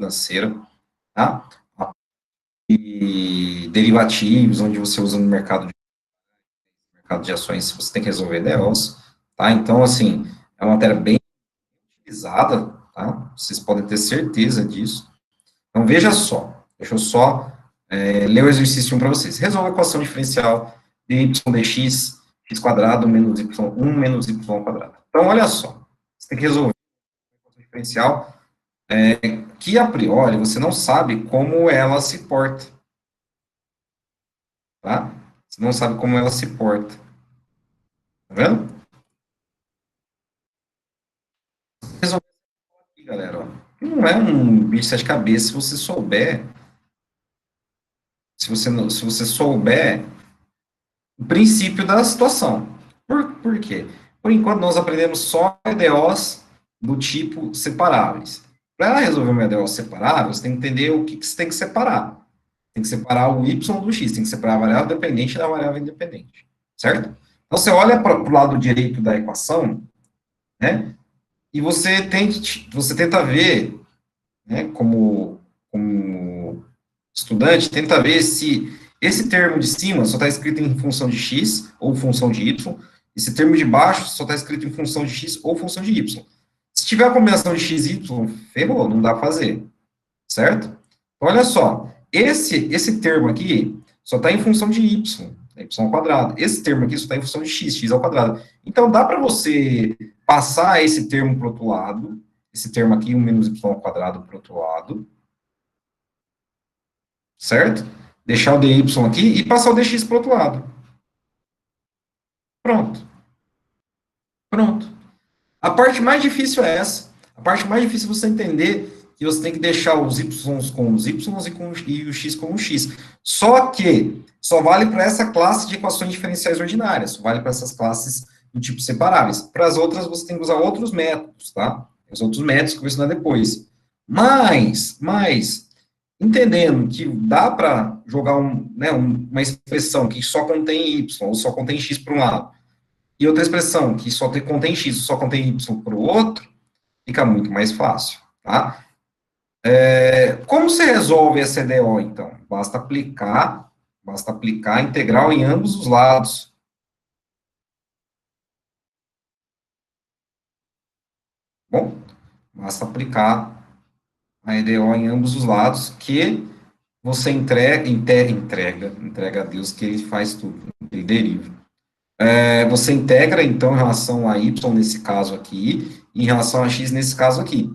financeira, tá? E derivativos, onde você usa no mercado de ações, você tem que resolver DOs, tá? Então, assim, é uma matéria bem utilizada, tá? Vocês podem ter certeza disso. Então, veja só, deixa eu só ler o exercício 1 para vocês. Resolva a equação diferencial de y dx, x quadrado menos y1 menos y quadrado. Então, olha só, você tem que resolver a equação diferencial que, a priori, você não sabe como ela se porta, tá? Você não sabe como ela se porta. Tá vendo? Resolver aqui, galera, ó. Não é um bicho de sete cabeças se você souber, se você souber o princípio da situação. Por quê? Por enquanto, nós aprendemos só EDOs do tipo separáveis. Para resolver uma EDO separável, você tem que entender o que, que você tem que separar. Tem que separar o y do x, tem que separar a variável dependente da variável independente. Certo? Então, você olha para o lado direito da equação, né? E você tenta ver, né, como estudante, tenta ver se esse termo de cima só está escrito em função de x ou função de y, esse termo de baixo só está escrito em função de x ou função de y. Se tiver a combinação de x e y, ferrou, não dá para fazer, certo? Então, olha só, esse termo aqui só está em função de y, y ao quadrado. Esse termo aqui só está em função de x, x ao quadrado. Então, dá para você passar esse termo para o outro lado, esse termo aqui, 1 menos y ao quadrado para o outro lado, certo? Deixar o dy aqui e passar o dx para o outro lado. Pronto. Pronto. A parte mais difícil é essa. A parte mais difícil é você entender que você tem que deixar os y com os y e o x com o x. Só que só vale para essa classe de equações diferenciais ordinárias, só vale para essas classes do tipo separáveis. Para as outras, você tem que usar outros métodos, tá? Os outros métodos que eu vou ensinar depois. Mas entendendo que dá para jogar uma expressão que só contém y ou só contém x para um lado, e outra expressão que contém x ou só contém y para o outro, fica muito mais fácil, tá? Como se resolve essa EDO, então? Basta aplicar a integral em ambos os lados. Bom, basta aplicar a EDO em ambos os lados, que você entrega a Deus que ele faz tudo, ele deriva. Você integra, então, em relação a y nesse caso aqui, e em relação a x nesse caso aqui.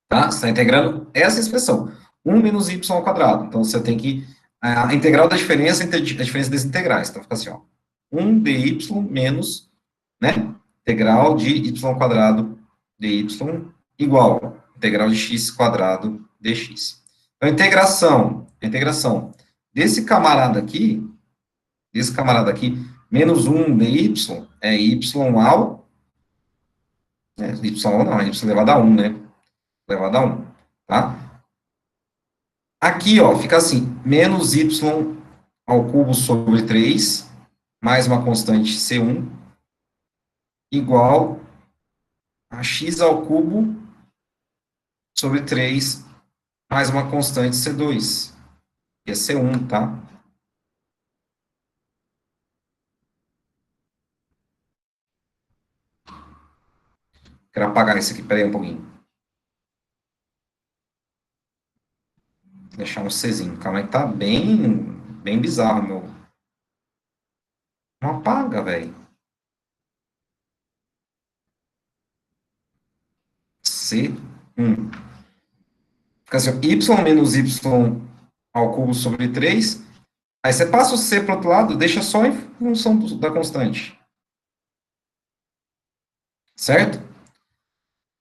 Tá? Você está integrando essa expressão, 1 menos y ao quadrado. Então, você tem que... A integral da diferença entre a diferença das integrais. Então, fica assim, ó, 1 dy menos, né, integral de y ao quadrado dy igual integral de x quadrado dx. Então, a integração desse camarada aqui, menos 1 dy é y ao, y ao não, é y elevado a 1, né? Elevado a 1, tá? Aqui, ó, fica assim, menos y ao cubo sobre 3, mais uma constante C1, igual a x ao cubo sobre 3, mais uma constante C2, que é C1, tá? Quero apagar isso aqui, peraí um pouquinho. Deixar um Czinho, calma aí, tá bem bizarro, meu. Não apaga, velho. C1. Fica assim, y menos y ao cubo sobre 3. Aí você passa o c para o outro lado, deixa só em função da constante. Certo?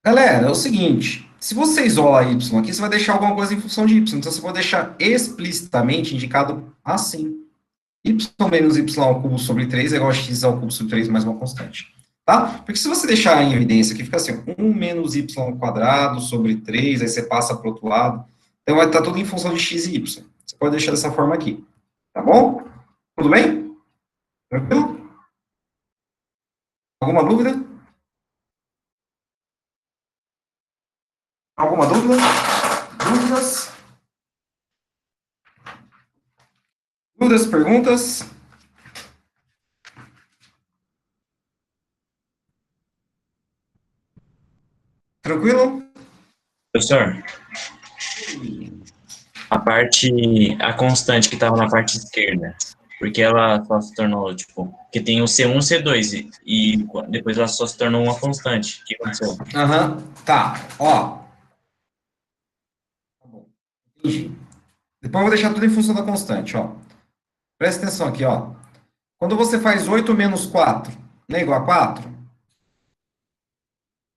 Galera, é o seguinte, se você isola y aqui, você vai deixar alguma coisa em função de y. Então, você pode deixar explicitamente indicado assim. Y menos y ao cubo sobre 3 é igual a x ao cubo sobre 3 mais uma constante. Tá? Porque se você deixar em evidência aqui, fica assim, 1 menos y ao quadrado sobre 3, aí você passa para o outro lado. Então, vai estar tudo em função de x e y. Você pode deixar dessa forma aqui. Tá bom? Tudo bem? Tranquilo? Alguma dúvida? Alguma dúvida? Dúvidas? Dúvidas, perguntas? Tranquilo? Professor, a constante que estava na parte esquerda, porque ela só se tornou, tipo, que tem o C1 e C2, e depois ela só se tornou uma constante. O que aconteceu? Aham, tá. Ó, tá bom. Entendi. Depois eu vou deixar tudo em função da constante, ó. Presta atenção aqui, ó. Quando você faz 8 menos 4, não é igual a 4?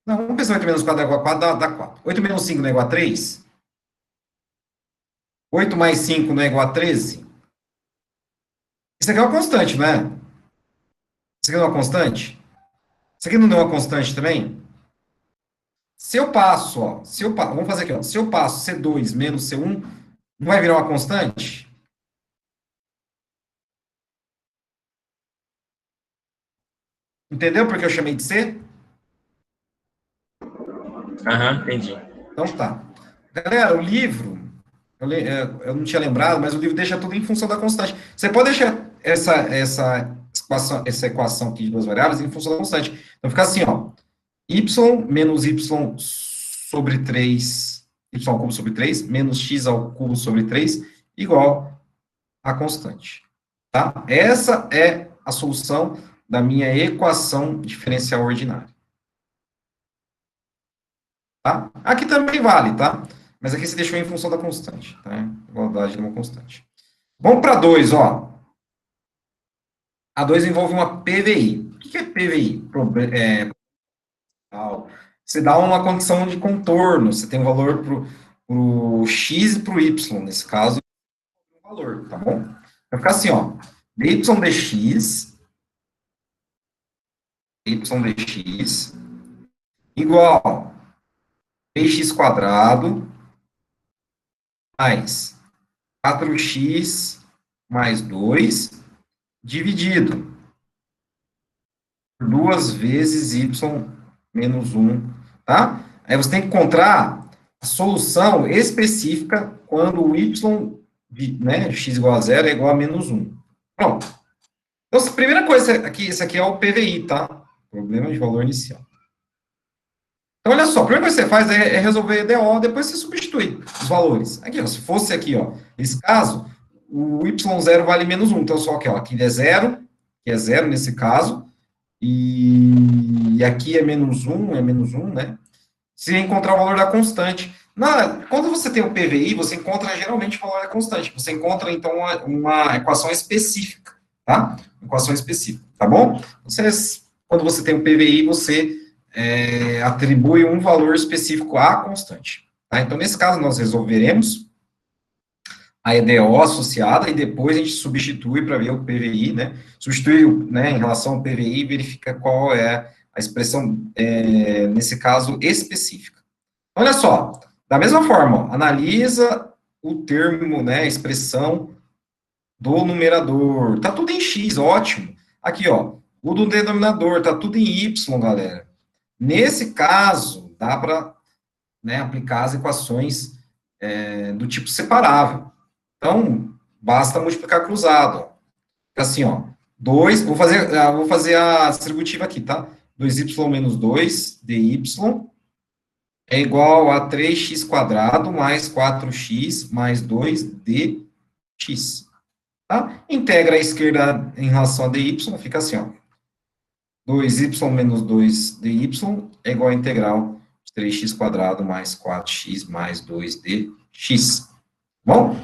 Não, vamos pensar 8 menos 4 é igual a 4, dá 4. 8 menos 5 não é igual a 3? 8 mais 5 não é igual a 13? Isso aqui é uma constante, não é? Isso aqui não é uma constante? Isso aqui não é uma constante também? Se eu passo, ó, vamos fazer aqui, ó. Se eu passo C2 menos C1, não vai virar uma constante? Entendeu por que eu chamei de C? Aham, entendi. Então tá. Galera, o livro, eu não tinha lembrado, mas o livro deixa tudo em função da constante. Você pode deixar essa equação aqui de duas variáveis em função da constante. Então fica assim, ó. Y menos y sobre 3, y ao cubo sobre 3, menos x ao cubo sobre 3, igual a constante. Tá? Essa é a solução da minha equação diferencial ordinária. Tá? Aqui também vale, tá? Mas aqui se deixou em função da constante, tá? Igualdade de uma constante. Vamos para 2, ó. A 2 envolve uma PVI. O que é PVI? Você dá uma condição de contorno, você tem um valor para o x e para o y, nesse caso, um valor, tá bom? Vai ficar assim, ó, dy dx igual px quadrado mais 4x mais 2 dividido por 2 vezes y menos 1, tá? Aí você tem que encontrar a solução específica quando o y, né, x igual a zero é igual a menos 1. Pronto. Então, a primeira coisa aqui, esse aqui é o PVI, tá? Problema de valor inicial. Então, olha só, a primeira coisa que você faz é resolver EDO, depois você substitui os valores. Aqui, ó, se fosse aqui, ó, nesse caso, o y0 vale menos 1, então só aqui, ó, aqui é zero nesse caso, e aqui é menos 1, né? Se encontrar o valor da constante. Quando você tem o PVI, você encontra geralmente o valor da constante. Você encontra, então, uma equação específica, tá? Equação específica, tá bom? Quando você tem o PVI, você atribui um valor específico à constante. Tá? Então, nesse caso, nós resolveremos a EDO associada e depois a gente substitui para ver o PVI, né? Substitui, né, em relação ao PVI e verifica qual é a expressão, nesse caso, específica. Olha só, da mesma forma, ó, analisa o termo, né, a expressão do numerador. Tá tudo em x, ótimo. Aqui, ó, o do denominador, tá tudo em y, galera. Nesse caso, dá para, né, aplicar as equações do tipo separável. Então, basta multiplicar cruzado. Ó. Fica assim, ó. 2, vou fazer a distributiva aqui, tá? 2y menos 2 dy é igual a 3x quadrado mais 4x mais 2 dx. Tá? Integra a esquerda em relação a dy, fica assim, ó. 2y menos 2 dy é igual a integral de 3x quadrado mais 4x mais 2 dx. Bom?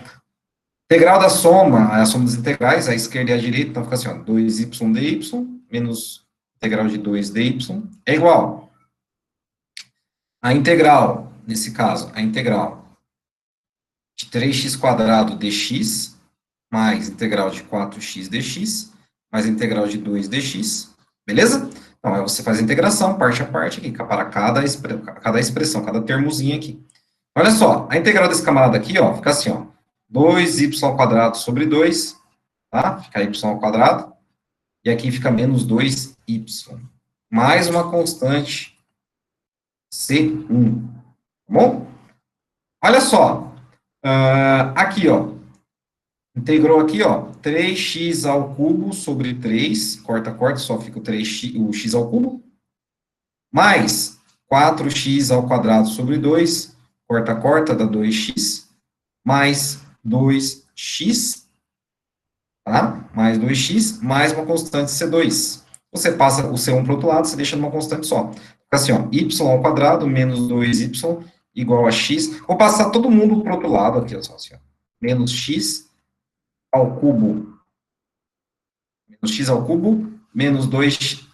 Integral da soma, a soma das integrais, a esquerda e a direita, então fica assim, ó, 2y dy menos integral de 2 dy é igual a integral, nesse caso, a integral de 3x quadrado dx mais integral de 4x dx mais integral de 2 dx, beleza? Então, aí você faz a integração, parte a parte aqui, para cada expressão, cada termozinho aqui. Olha só, a integral desse camarada aqui, ó, fica assim, ó, 2y ao quadrado sobre 2, tá? Fica y ao quadrado, e aqui fica menos 2y, mais uma constante C1, tá bom? Olha só, aqui, ó, integrou aqui, ó, 3x ao cubo sobre 3, corta, corta, só fica o x ao cubo, mais 4x ao quadrado sobre 2, corta, corta, dá 2x, mais 2x, tá? Mais 2x, mais uma constante C2. Você passa o C1 para o outro lado, você deixa numa constante só. Fica assim, ó, y ao quadrado menos 2y igual a x. Vou passar todo mundo para o outro lado aqui, ó, assim, ó. Menos x ao cubo, menos x ao cubo, menos 2x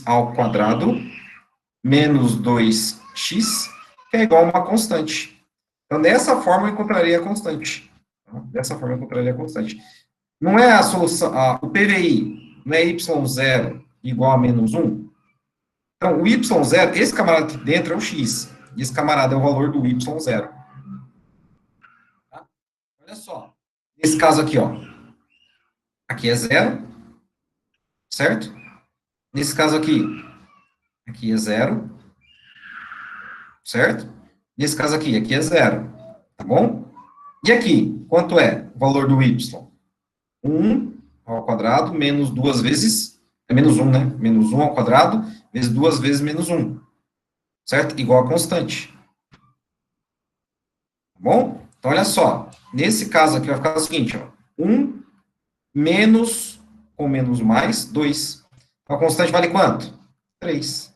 ao quadrado, menos 2x, que é igual a uma constante. Então, dessa forma, eu encontraria a constante. Dessa forma, eu encontraria a constante. Não é a solução, o PVI, não é y0 igual a menos 1? Então, o y0, esse camarada aqui dentro é o x, e esse camarada é o valor do y0. Tá? Olha só, nesse caso aqui, ó, aqui é 0, certo? Nesse caso aqui é 0, certo? Nesse caso aqui é 0, tá bom? E aqui, quanto é o valor do y? 1 ao quadrado menos 2 vezes, é menos 1, né? Menos 1 ao quadrado vezes 2 vezes menos 1, certo? Igual a constante, tá bom? Então, olha só, nesse caso aqui vai ficar o seguinte, ó, 1 menos, com menos mais, 2. Então, a constante vale quanto? 3,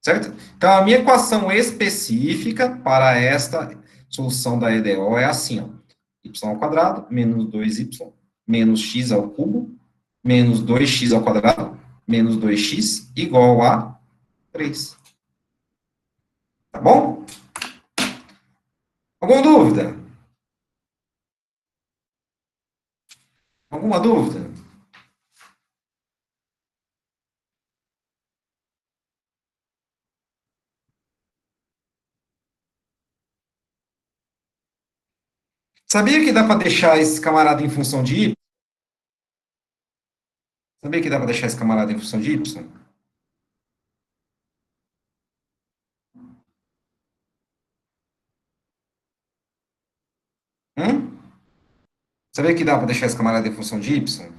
certo? Então, a minha equação específica para esta solução da EDO é assim, ó, y ao quadrado menos 2y menos x ao cubo menos 2x ao quadrado menos 2x igual a 3. Tá bom? Alguma dúvida? Alguma dúvida? Sabia que dá para deixar esse camarada em função de y? Sabia que dá para deixar esse camarada em função de y? Hum? Sabia que dá para deixar esse camarada em função de y?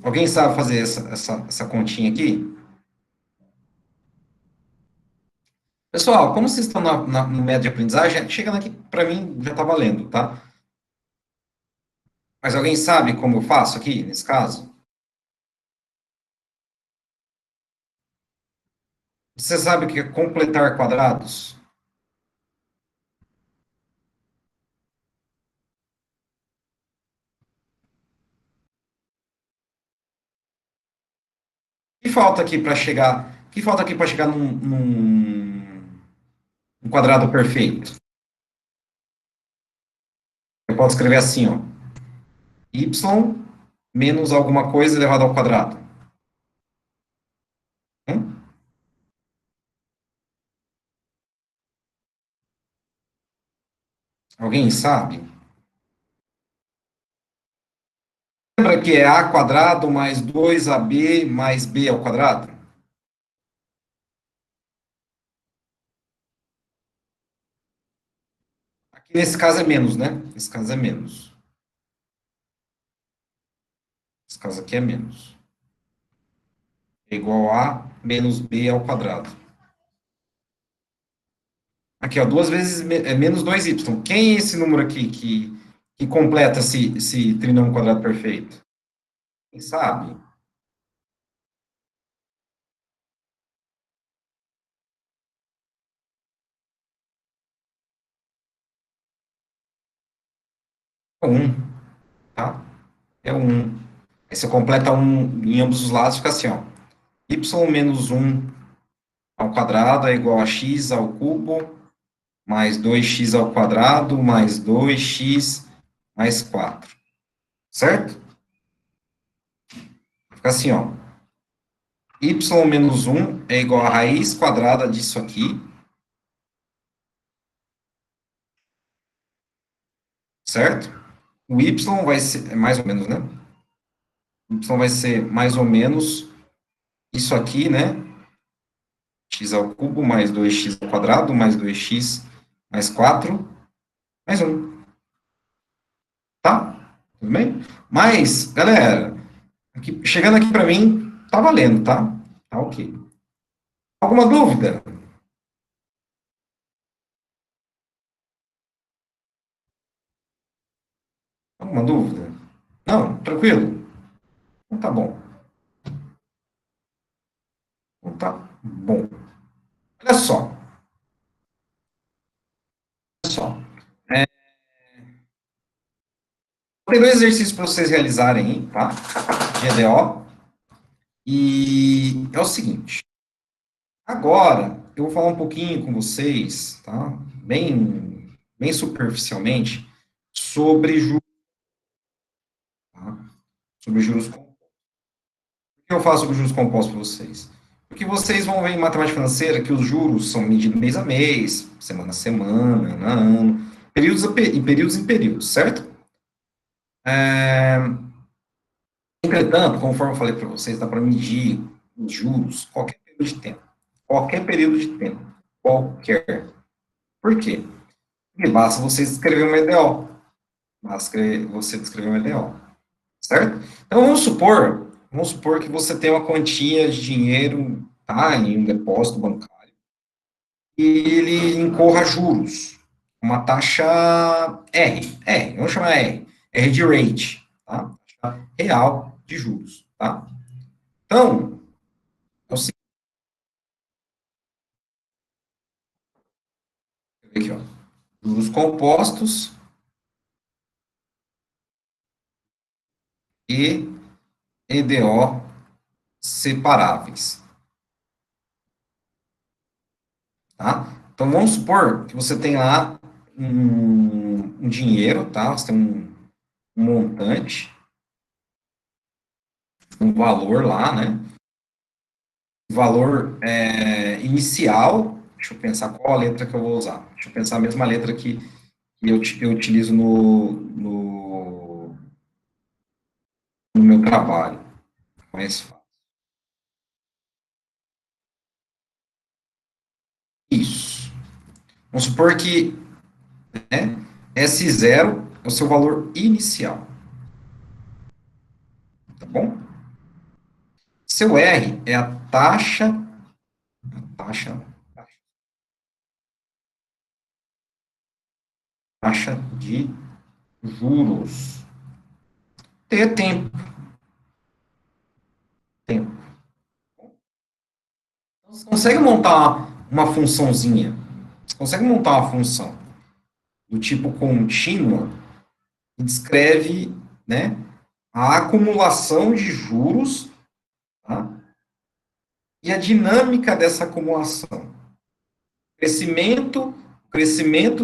Alguém sabe fazer essa continha aqui? Pessoal, como vocês estão no método de aprendizagem, chegando aqui, para mim, já está valendo, tá? Mas alguém sabe como eu faço aqui, nesse caso? Você sabe o que é completar quadrados? O que falta aqui para chegar? O que falta aqui para chegar num quadrado perfeito? Eu posso escrever assim, ó. Y menos alguma coisa elevado ao quadrado. Hum? Alguém sabe? Lembra que é a quadrado mais 2ab mais b ao quadrado? Aqui nesse caso é menos, né? Nesse caso é menos. Esse caso aqui é menos. É igual a menos b ao quadrado. Aqui, ó, duas vezes é menos 2y. Quem é esse número aqui que completa esse trinômio quadrado perfeito? Quem sabe? É 1, tá? É 1. Aí você completa 1 em ambos os lados, fica assim, ó. Y menos 1 ao quadrado é igual a x ao cubo mais 2x ao quadrado mais 2x mais 4. Certo? Fica assim, ó. Y menos 1 é igual a raiz quadrada disso aqui, certo? O y vai ser, mais ou menos, né? O y vai ser mais ou menos isso aqui, né? X ao cubo mais 2x ao quadrado mais 2x mais 4 mais 1. Tá? Tudo bem? Mas, galera, chegando aqui para mim, tá valendo, tá? Tá ok. Alguma dúvida? Alguma dúvida? Não? Tranquilo? Então tá bom. Então tá bom. Olha só. Olha só. Tem dois exercícios para vocês realizarem aí, tá? De EDO. E é o seguinte. Agora, eu vou falar um pouquinho com vocês, tá? Bem superficialmente, sobre juros, tá? Sobre juros compostos. Por que eu falo sobre juros compostos para vocês? Porque vocês vão ver em matemática financeira que os juros são medidos mês a mês, semana a semana, ano a ano, períodos em períodos, certo? Entretanto, conforme eu falei para vocês, dá para medir os juros qualquer período de tempo. Qualquer período de tempo. Qualquer. Por quê? Porque basta você escrever uma EDO. Basta você descrever uma EDO. Certo? Então, vamos supor que você tem uma quantia de dinheiro, tá, em um depósito bancário, e ele incorra juros. Uma taxa vamos chamar R de rate, tá? Taxa real de juros, tá? Então, é o seguinte, aqui, ó, juros compostos e EDO separáveis, tá? Então, vamos supor que você tem lá um dinheiro, tá? Você tem um montante, um valor lá, né? Valor inicial, deixa eu pensar qual a letra que eu vou usar. Deixa eu pensar a mesma letra que eu utilizo no meu trabalho. Mais fácil. Isso. Vamos supor que, né, S0 é o seu valor inicial, tá bom? Seu R é a taxa, taxa de juros. T é tempo. Então, você consegue montar uma funçãozinha, você consegue montar uma função do tipo contínua que descreve, né, a acumulação de juros, tá? E a dinâmica dessa acumulação. Crescimento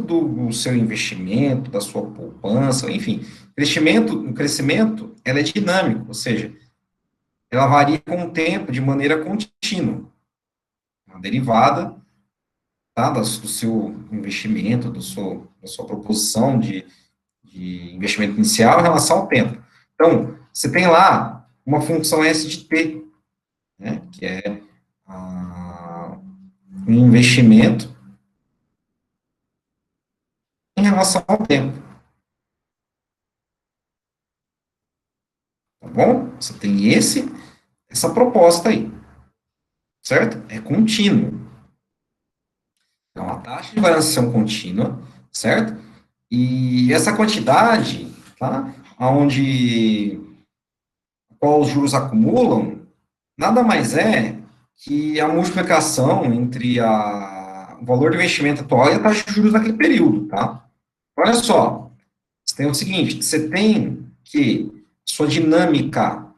do seu investimento, da sua poupança, enfim, o crescimento, ela é dinâmico, ou seja, ela varia com o tempo de maneira contínua, uma derivada, tá, do seu investimento, da sua proposição de investimento inicial em relação ao tempo. Então, você tem lá uma função S de T, né, que é um investimento em relação ao tempo, tá bom? Você tem essa proposta aí, certo? É contínuo. É uma taxa de variação contínua, certo? E essa quantidade, tá? Onde qual os juros acumulam, nada mais é que a multiplicação entre o valor do investimento atual e a taxa de juros naquele período, tá? Olha só, você tem o seguinte, você tem que sua dinâmica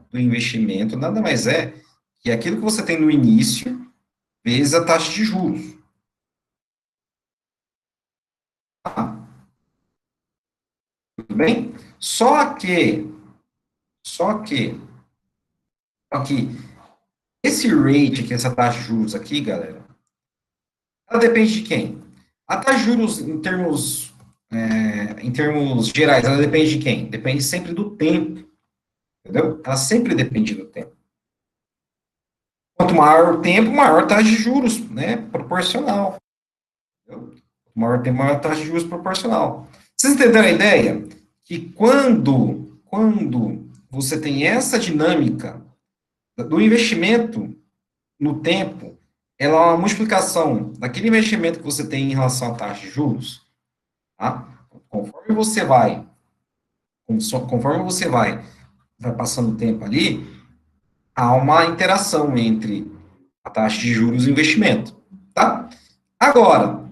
do investimento nada mais é que aquilo que você tem no início vezes a taxa de juros, tá? Tudo bem? Só que, aqui, esse rate aqui, essa taxa de juros aqui, galera, ela depende de quem? A taxa de juros, em termos em termos gerais, ela depende de quem? Depende sempre do tempo, entendeu? Ela sempre depende do tempo. Quanto maior o tempo, maior a taxa de juros, né? Proporcional. Entendeu? Quanto maior o tempo, maior a taxa de juros proporcional. Vocês entenderam a ideia? Que quando você tem essa dinâmica do investimento no tempo, ela é uma multiplicação daquele investimento que você tem em relação à taxa de juros, tá? Conforme você vai, conforme você vai passando o tempo ali, há uma interação entre a taxa de juros e o investimento, tá? Agora,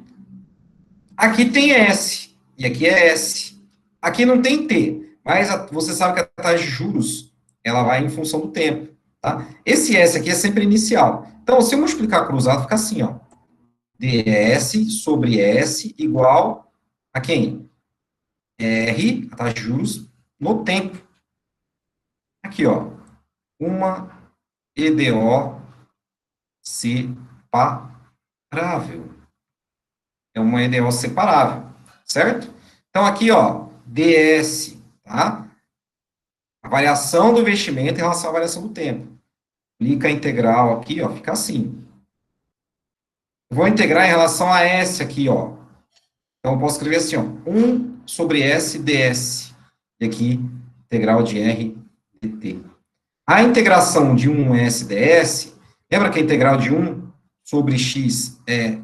aqui tem S e aqui é S. Aqui não tem T, mas você sabe que a taxa de juros ela vai em função do tempo, tá? Esse S aqui é sempre inicial. Então, se eu multiplicar cruzado, fica assim, ó. ds sobre S igual a quem? R, a taxa de juros, no tempo. Aqui, ó. Uma EDO separável. É uma EDO separável, certo? Então, aqui, ó, DS, tá? A variação do investimento em relação à variação do tempo. Aplica a integral aqui, ó, fica assim. Vou integrar em relação a S aqui, ó. Então, eu posso escrever assim, ó, 1 sobre S ds. E aqui, integral de R dt. A integração de 1 S ds, lembra que a integral de 1 sobre x é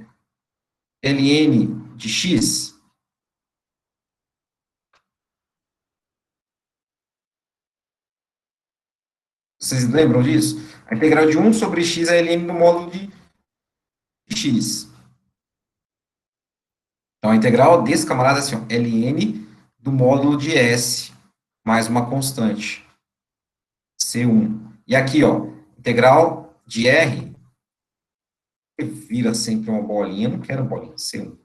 ln de x? Vocês lembram disso? A integral de 1 sobre x é ln no módulo de x. Então, a integral desse camarada é assim, ó, ln do módulo de s, mais uma constante, C1. E aqui, ó, integral de R, vira sempre uma bolinha, não quero bolinha, C1.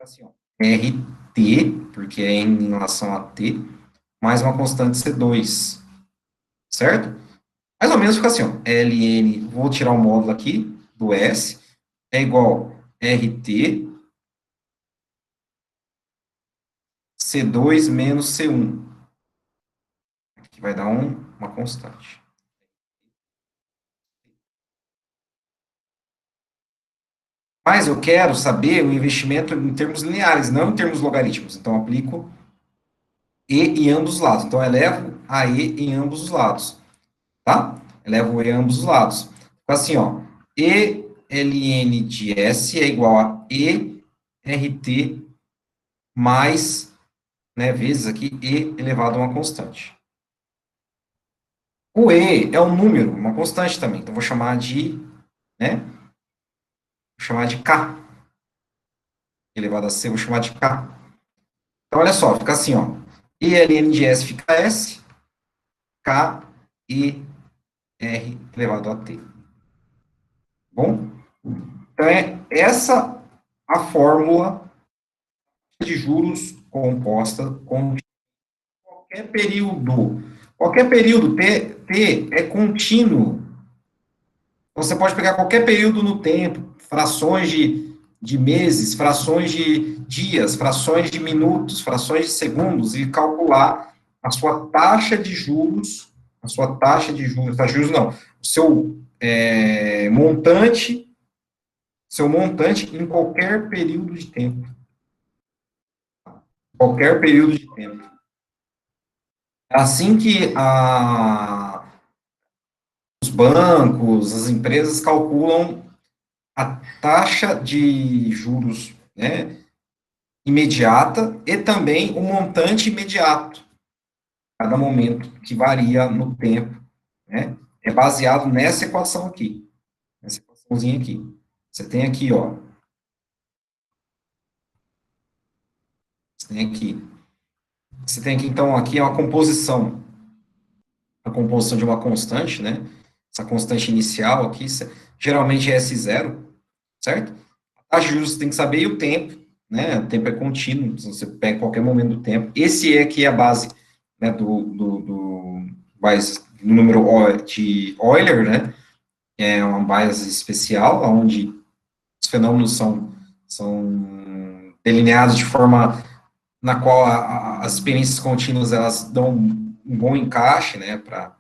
Assim, ó, RT, porque é em relação a T, mais uma constante C2, certo? Mais ou menos fica assim, ó, ln, vou tirar o módulo aqui, do S, é igual RT, C2 menos C1, que vai dar uma constante. Mas eu quero saber o investimento em termos lineares, não em termos logarítmicos. Então, eu aplico E em ambos os lados. Então, eu elevo a E em ambos os lados. Tá? Elevo o E em ambos os lados. Fica assim, ó. E ln de S é igual a E RT mais, né, vezes aqui, E elevado a uma constante. O E é um número, uma constante também. Então, vou chamar de, né, vou chamar de K. Elevado a C, vou chamar de K. Então, olha só, fica assim, ó. E ln de S fica S, K, E, R elevado a T. Bom? Então, é essa a fórmula de juros composta com qualquer período. Qualquer período, T é contínuo. Então, você pode pegar qualquer período no tempo, frações de meses, frações de dias, frações de minutos, frações de segundos, e calcular a sua taxa de juros, taxa de juros não, o seu montante em qualquer período de tempo. Qualquer período de tempo. Assim que os bancos, as empresas calculam a taxa de juros, né, imediata e também o montante imediato, cada momento, que varia no tempo, né, é baseado nessa equação aqui, nessa equaçãozinha aqui. Você tem aqui, ó, você tem aqui, então, aqui é uma composição, a composição de uma constante, né, essa constante inicial aqui, geralmente é S0, certo? A taxa de juros você tem que saber e o tempo, né? O tempo é contínuo, você pega qualquer momento do tempo. Esse é aqui a base, né, do número de Euler, né? É uma base especial, onde os fenômenos são delineados de forma na qual as experiências contínuas, elas dão um bom encaixe, né, para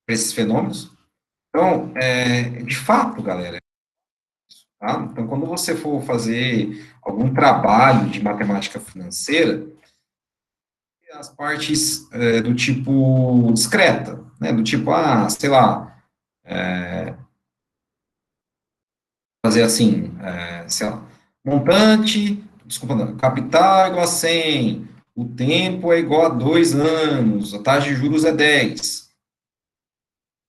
esses fenômenos. Então, de fato, galera, tá? Então, quando você for fazer algum trabalho de matemática financeira, as partes do tipo discreta, né, do tipo, sei lá, fazer assim, sei lá, montante, desculpa, não, capital é igual a 100, o tempo é igual a 2 anos, a taxa de juros é 10,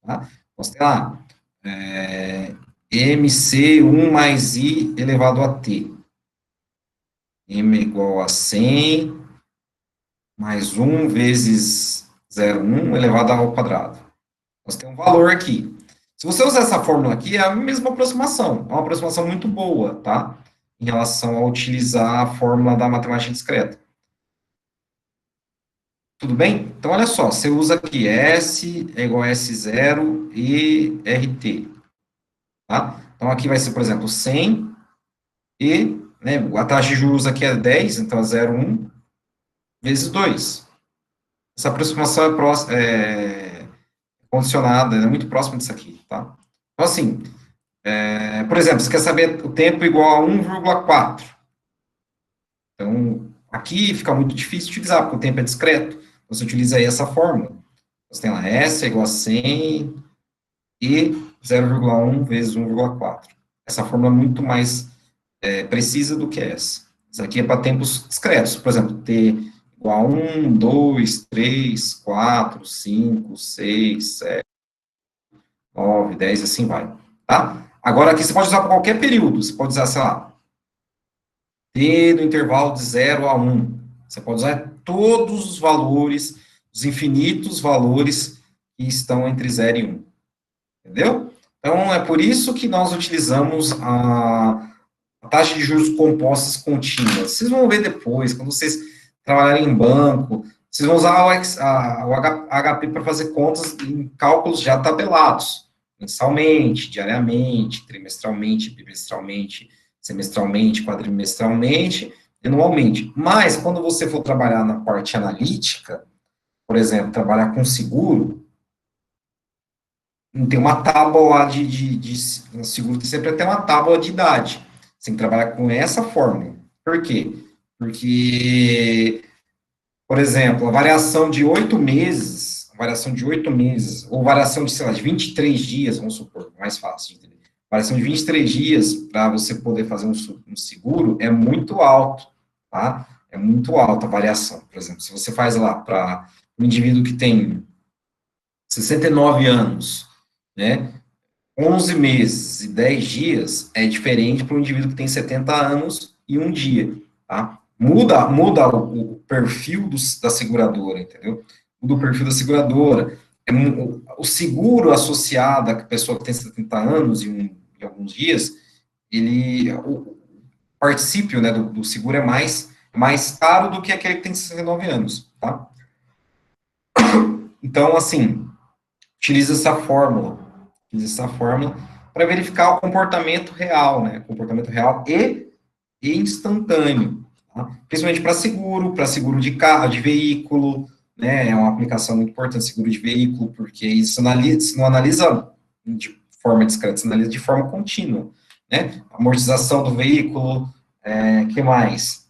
tá? Então, tem lá, MC1 mais I elevado a T. M é igual a 100 mais 1 vezes 0,1 elevado ao quadrado. Nós temos um valor aqui. Se você usar essa fórmula aqui, é a mesma aproximação. É uma aproximação muito boa, tá? Em relação a utilizar a fórmula da matemática discreta. Tudo bem? Então, olha só. Você usa aqui S é igual a S0 e RT. Tá? Então, aqui vai ser, por exemplo, 100 e, né, a taxa de juros aqui é 10, então é 0,1 vezes 2. Essa aproximação é condicionada, é muito próxima disso aqui, tá? Então, assim, por exemplo, você quer saber o tempo igual a 1,4. Então, aqui fica muito difícil utilizar, porque o tempo é discreto. Você utiliza aí essa fórmula. Você tem lá S é igual a 100 e 0,1 vezes 1,4. Essa fórmula é muito mais precisa do que essa. Isso aqui é para tempos discretos. Por exemplo, T igual a 1, 2, 3, 4, 5, 6, 7, 9, 10, assim vai. Tá? Agora, aqui você pode usar para qualquer período. Você pode usar, sei lá, T no intervalo de 0 a 1. Você pode usar todos os valores, os infinitos valores que estão entre 0 e 1. Entendeu? Então, é por isso que nós utilizamos a taxa de juros compostas contínuas. Vocês vão ver depois, quando vocês trabalharem em banco, vocês vão usar o HP para fazer contas em cálculos já tabelados, mensalmente, diariamente, trimestralmente, bimestralmente, semestralmente, quadrimestralmente, anualmente. Mas, quando você for trabalhar na parte analítica, por exemplo, trabalhar com seguro, tem uma tábua lá de seguro, que sempre tem uma tábua de idade. Você tem que trabalhar com essa fórmula. Por quê? Porque, por exemplo, a variação de 8 meses, ou variação de, sei lá, de 23 dias, vamos supor, mais fácil de entender. Variação de 23 dias para você poder fazer um seguro é muito alto, tá? É muito alta a variação. Por exemplo, se você faz lá para um indivíduo que tem 69 anos, né? 11 meses e 10 dias é diferente para um indivíduo que tem 70 anos e um dia, tá? Muda o perfil da seguradora, entendeu? Muda o perfil da seguradora. O seguro associado à pessoa que tem 70 anos e alguns dias, o particípio, né, do seguro é mais caro do que aquele que tem 69 anos, tá? Então, assim, utiliza essa fórmula para verificar o comportamento real, né? Comportamento real e instantâneo, tá? Principalmente para seguro de carro, de veículo, né? É uma aplicação muito importante, seguro de veículo, porque isso não analisa de forma discreta, isso analisa de forma contínua, né? Amortização do veículo, que mais?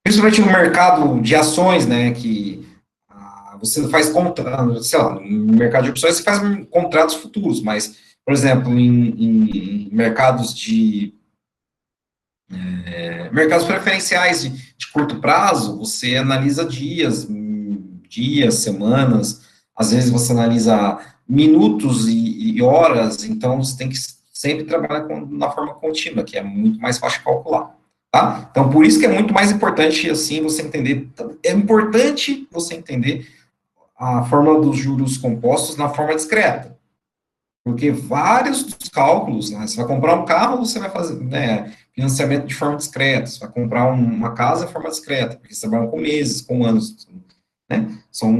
Principalmente no mercado de ações, né? Que você faz contratos, sei lá, no mercado de opções você faz contratos futuros, mas, por exemplo, em mercados preferenciais de curto prazo, você analisa dias, semanas, às vezes você analisa minutos e horas, então você tem que sempre trabalhar na forma contínua, que é muito mais fácil de calcular. Tá? Então, por isso que é muito mais importante, assim, você entender, é importante você entender a fórmula dos juros compostos na forma discreta. Porque vários dos cálculos, né, você vai comprar um carro, você vai fazer, né, financiamento de forma discreta, você vai comprar uma casa de forma discreta, porque você trabalha com meses, com anos, né, são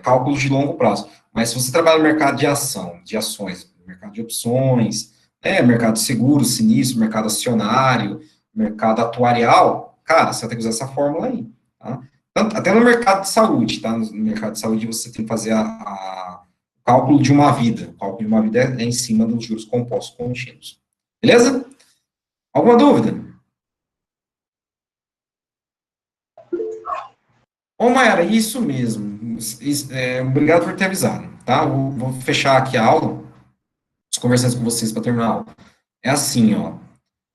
cálculos de longo prazo. Mas se você trabalha no mercado de ações, no mercado de opções, Mercado seguro, sinistro, mercado acionário, mercado atuarial, cara, você vai ter que usar essa fórmula aí, tá? Até no mercado de saúde, tá? No mercado de saúde você tem que fazer o cálculo de uma vida. O cálculo de uma vida é em cima dos juros compostos contínuos. Beleza? Alguma dúvida? Ô, Mayara, isso mesmo. Obrigado por ter avisado, tá? Vou fechar aqui a aula, conversando com vocês para terminar a aula. É assim, ó.